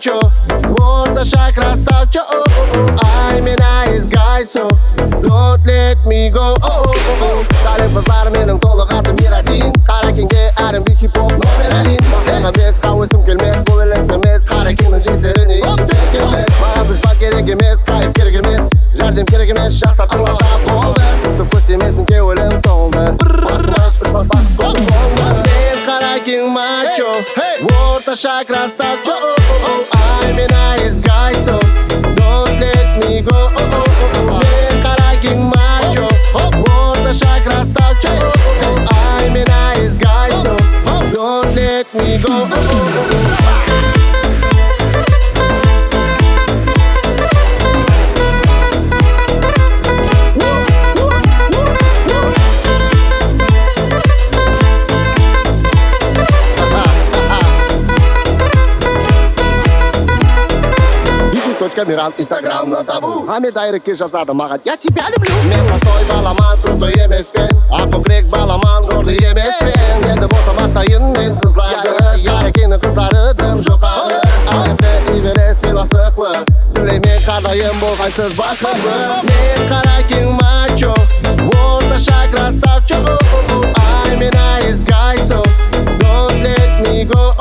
macho, орташа красавча. Ай, меня изгайсо, don't let me go. Салим қызлар менің толық атым Мирадин. Қаракенге әрімбі хип-хоп номер әлин. Мақтана бес қауысым келмес, бұл елес емес. Қаракеннің жетеріне ештен келмес. Маған дұшпан керек емес, кайф керек емес. Жәрдем керек емес, жастар тыңласа болды. Күтіп көстемесін кеуілім толды. Басымыз ұшмас бақыт көзім болды. Мен Қаракен мачо, орташа красавча. Ай, меня изгайсо, don't let me go. Мен Қаракен мачо, орташа красавча. Ай, меня изгайсо, don't let me go. Дж.Миран, Инстаграм на табу. А мен дайрекке жазады маған, я тебя люблю. Мен простой баламан, крутой емеспен. А көкірек баламан, гордый емеспен. Енді болса мақтайын мен қызларды. Қаракеннің қыздары дым жоқары. Айыпты ибере сыйласықлы. Тілеймен қардайым болғайсыз бақытлы. Мен Қаракен мачо, орташа красавча. Ай, меня изгайсо, don't let me go.